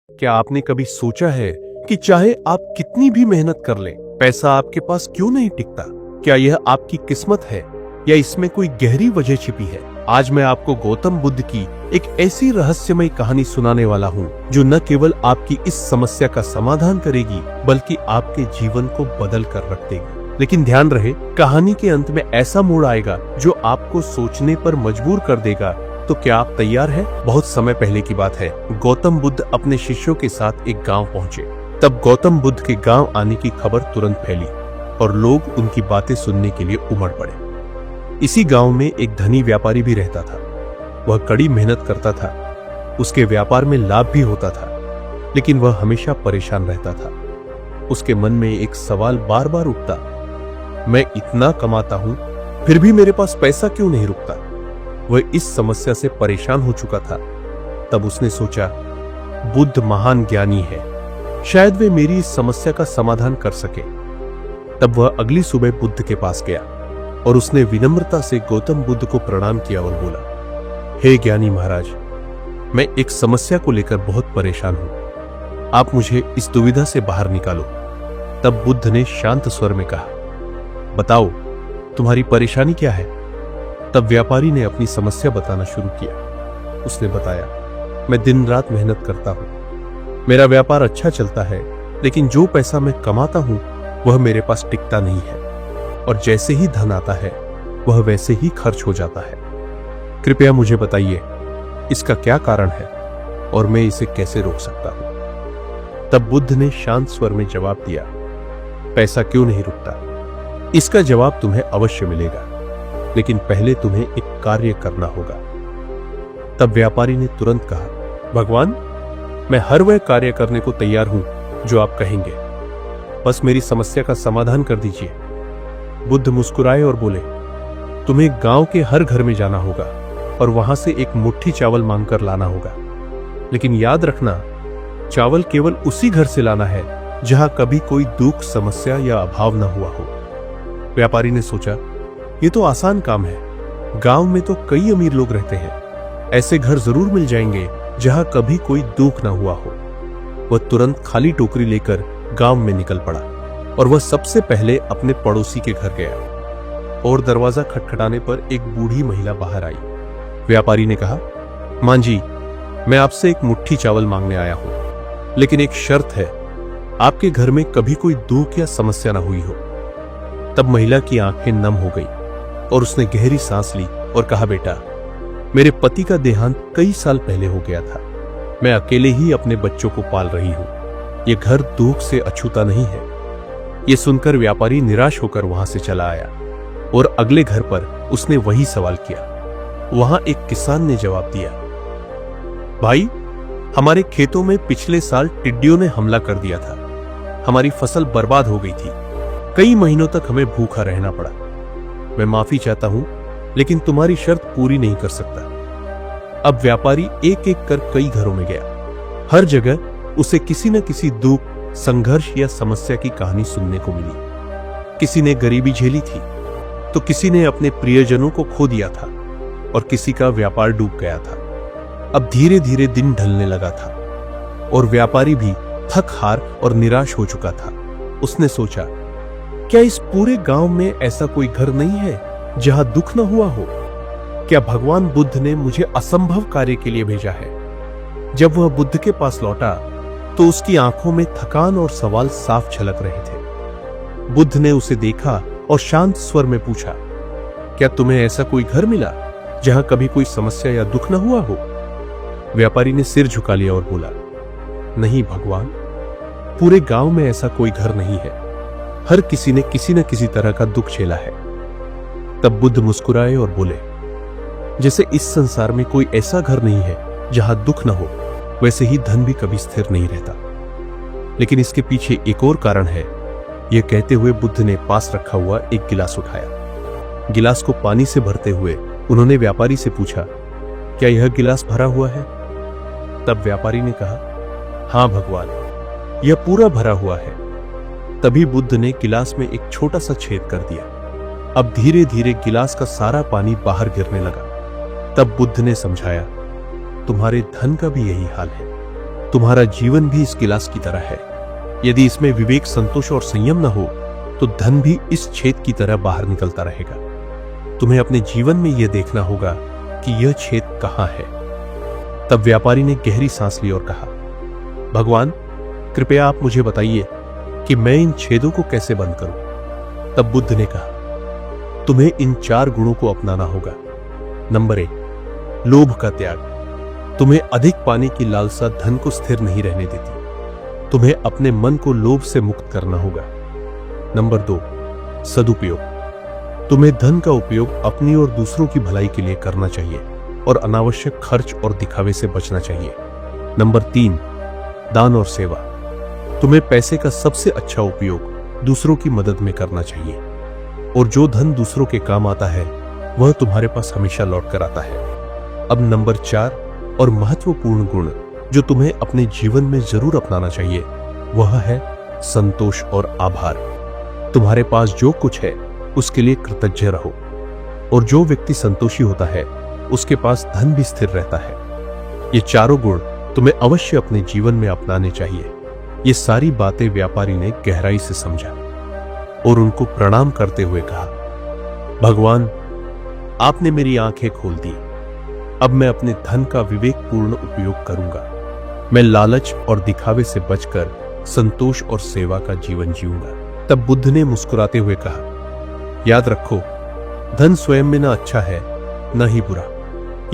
क्या आपने कभी सोचा है कि चाहे आप कितनी भी मेहनत कर लें, पैसा आपके पास क्यों नहीं टिकता? क्या यह आपकी किस्मत है या इसमें कोई गहरी वजह छिपी है? आज मैं आपको गौतम बुद्ध की एक ऐसी रहस्यमय कहानी सुनाने वाला हूँ जो न केवल आपकी इस समस्या का समाधान करेगी बल्कि आपके जीवन को बदल कर रख देगी। लेकिन ध्यान रहे, कहानी के अंत में ऐसा मोड़ आएगा जो आपको सोचने पर मजबूर कर देगा। तो क्या आप तैयार हैं? बहुत समय पहले की बात है। गौतम बुद्ध अपने शिष्यों के साथ एक गांव पहुंचे। तब गौतम बुद्ध के गांव आने की खबर तुरंत फैली और लोग उनकी बातें सुनने के लिए उमड़ पड़े। इसी गांव में एक धनी व्यापारी भी रहता था। वह कड़ी मेहनत करता था, उसके व्यापार में लाभ भी होता था, लेकिन वह हमेशा परेशान रहता था। उसके मन में एक सवाल बार बार उठता, मैं इतना कमाता हूं फिर भी मेरे पास पैसा क्यों नहीं रुकता? वह इस समस्या से परेशान हो चुका था। तब उसने सोचा, बुद्ध महान ज्ञानी है, शायद वे मेरी इस समस्या का समाधान कर सके। तब वह अगली सुबह बुद्ध के पास गया और उसने विनम्रता से गौतम बुद्ध को प्रणाम किया और बोला, हे ज्ञानी महाराज, मैं एक समस्या को लेकर बहुत परेशान हूं, आप मुझे इस दुविधा से बाहर निकालो। तब बुद्ध ने शांत स्वर में कहा, बताओ तुम्हारी परेशानी क्या है? तब व्यापारी ने अपनी समस्या बताना शुरू किया। उसने बताया, मैं दिन रात मेहनत करता हूं, मेरा व्यापार अच्छा चलता है, लेकिन जो पैसा मैं कमाता हूं वह मेरे पास टिकता नहीं है और जैसे ही धन आता है वह वैसे ही खर्च हो जाता है। कृपया मुझे बताइए इसका क्या कारण है और मैं इसे कैसे रोक सकता हूं? तब बुद्ध ने शांत स्वर में जवाब दिया, पैसा क्यों नहीं रुकता? इसका जवाब तुम्हें अवश्य मिलेगा, लेकिन पहले तुम्हें एक कार्य करना होगा। तब व्यापारी ने तुरंत कहा, भगवान, मैं हर वह कार्य करने को तैयार हूं जो आप कहेंगे, बस मेरी समस्या का समाधान कर दीजिए। बुद्ध मुस्कुराए और बोले, तुम्हें गांव के हर घर में जाना होगा और वहां से एक मुट्ठी चावल मांगकर लाना होगा, लेकिन याद रखना, चावल केवल उसी घर से लाना है जहां कभी कोई दुख, समस्या या अभाव न हुआ हो। व्यापारी ने सोचा, ये तो आसान काम है, गांव में तो कई अमीर लोग रहते हैं, ऐसे घर जरूर मिल जाएंगे जहां कभी कोई दुख न हुआ हो। वह तुरंत खाली टोकरी लेकर गांव में निकल पड़ा और वह सबसे पहले अपने पड़ोसी के घर गया और दरवाजा खटखटाने पर एक बूढ़ी महिला बाहर आई। व्यापारी ने कहा, मां जी, मैं आपसे एक मुट्ठी चावल मांगने आया हूं, लेकिन एक शर्त है, आपके घर में कभी कोई दुख या समस्या न हुई हो। तब महिला की आंखें नम हो गई और उसने गहरी सांस ली और कहा, बेटा, मेरे पति का देहांत कई साल पहले हो गया था, मैं अकेले ही अपने बच्चों को पाल रही हूं, ये घर दुख से अछूता नहीं है। ये सुनकर व्यापारी निराश होकर वहां से चला आया और अगले घर पर उसने वही सवाल किया। वहां एक किसान ने जवाब दिया, भाई, हमारे खेतों में पिछले साल टिड्डियों ने हमला कर दिया था, हमारी फसल बर्बाद हो गई थी, कई महीनों तक हमें भूखा रहना पड़ा। मैं माफी चाहता हूं, लेकिन तुम्हारी शर्त पूरी नहीं कर सकता। अब व्यापारी एक एक कर कई घरों में गया। हर जगह उसे किसी न किसी दुख, संघर्ष या समस्या की कहानी सुनने को मिली। किसी ने गरीबी झेली थी, तो किसी ने अपने प्रियजनों को खो दिया था और किसी का व्यापार डूब गया था। अब धीरे धीरे दिन ढलने लगा था और व्यापारी भी थक हार और निराश हो चुका था। उसने सोचा, क्या इस पूरे गांव में ऐसा कोई घर नहीं है जहां दुख न हुआ हो? क्या भगवान बुद्ध ने मुझे असंभव कार्य के लिए भेजा है? जब वह बुद्ध के पास लौटा तो उसकी आंखों में थकान और सवाल साफ झलक रहे थे। बुद्ध ने उसे देखा और शांत स्वर में पूछा, क्या तुम्हें ऐसा कोई घर मिला जहां कभी कोई समस्या या दुख न हुआ हो? व्यापारी ने सिर झुका लिया और बोला, नहीं भगवान, पूरे गांव में ऐसा कोई घर नहीं है, हर किसी ने किसी न किसी तरह का दुख झेला है। तब बुद्ध मुस्कुराए और बोले, जैसे इस संसार में कोई ऐसा घर नहीं है जहां दुख न हो, वैसे ही धन भी कभी स्थिर नहीं रहता। लेकिन इसके पीछे एक और कारण है। यह कहते हुए बुद्ध ने पास रखा हुआ एक गिलास उठाया। गिलास को पानी से भरते हुए उन्होंने व्यापारी से पूछा, क्या यह गिलास भरा हुआ है? तब व्यापारी ने कहा, हां भगवान, यह पूरा भरा हुआ है। तभी बुद्ध ने गिलास में एक छोटा सा छेद कर दिया। अब धीरे धीरे गिलास का सारा पानी बाहर गिरने लगा। तब बुद्ध ने समझाया, तुम्हारे धन का भी यही हाल है। तुम्हारा जीवन भी इस गिलास की तरह है। यदि इसमें विवेक, संतोष और संयम न हो तो धन भी इस छेद की तरह बाहर निकलता रहेगा। तुम्हें अपने जीवन में यह देखना होगा कि यह छेद कहां है। तब व्यापारी ने गहरी सांस ली और कहा, भगवान, कृपया आप मुझे बताइए कि मैं इन छेदों को कैसे बंद करूं। तब बुद्ध ने कहा, तुम्हें इन 4 गुणों को अपनाना होगा। नंबर 1, लोभ का त्याग। तुम्हें अधिक पाने की लालसा धन को स्थिर नहीं रहने देती। तुम्हें अपने मन को लोभ से मुक्त करना होगा। नंबर 2, सदुपयोग। तुम्हें धन का उपयोग अपनी और दूसरों की भलाई के लिए करना चाहिए और अनावश्यक खर्च और दिखावे से बचना चाहिए। नंबर 3, दान और सेवा। तुम्हें पैसे का सबसे अच्छा उपयोग दूसरों की मदद में करना चाहिए और जो धन दूसरों के काम आता है वह तुम्हारे पास हमेशा लौट कर आता है। अब नंबर 4 और महत्वपूर्ण गुण जो तुम्हें अपने जीवन में जरूर अपनाना चाहिए वह है संतोष और आभार। तुम्हारे पास जो कुछ है उसके लिए कृतज्ञ रहो और जो व्यक्ति संतोषी होता है उसके पास धन भी स्थिर रहता है। ये चारों गुण तुम्हें अवश्य अपने जीवन में अपनाने चाहिए। ये सारी बातें व्यापारी ने गहराई से समझा और उनको प्रणाम करते हुए कहा, भगवान, आपने मेरी आंखें खोल दी। अब मैं अपने धन का विवेकपूर्ण उपयोग करूंगा। मैं लालच और दिखावे से बचकर संतोष और सेवा का जीवन जीऊंगा। तब बुद्ध ने मुस्कुराते हुए कहा, याद रखो, धन स्वयं में न अच्छा है न ही बुरा।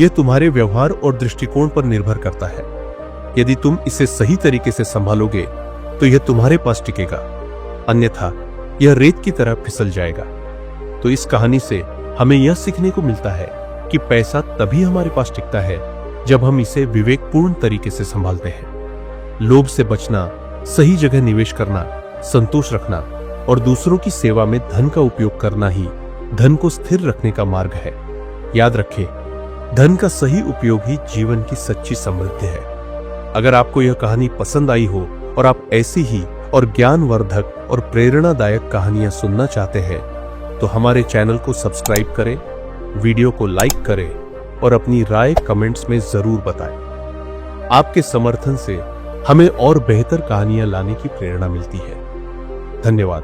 यह तुम्हारे व्यवहार और दृष्टिकोण पर निर्भर करता है। यदि तुम इसे सही तरीके से संभालोगे तो यह तुम्हारे पास टिकेगा, अन्यथा यह रेत की तरह फिसल जाएगा। तो इस कहानी से हमें यह सीखने को मिलता है कि पैसा तभी हमारे पास टिकता है जब हम इसे विवेकपूर्ण तरीके से संभालते हैं। लोभ से बचना, सही जगह निवेश करना, संतोष रखना और दूसरों की सेवा में धन का उपयोग करना ही धन को स्थिर रखने का मार्ग है। याद रखें, धन का सही उपयोग ही जीवन की सच्ची समृद्धि है। अगर आपको यह कहानी पसंद आई हो और आप ऐसी ही और ज्ञानवर्धक और प्रेरणादायक कहानियां सुनना चाहते हैं तो हमारे चैनल को सब्सक्राइब करें, वीडियो को लाइक करें और अपनी राय कमेंट्स में जरूर बताएं। आपके समर्थन से हमें और बेहतर कहानियां लाने की प्रेरणा मिलती है। धन्यवाद।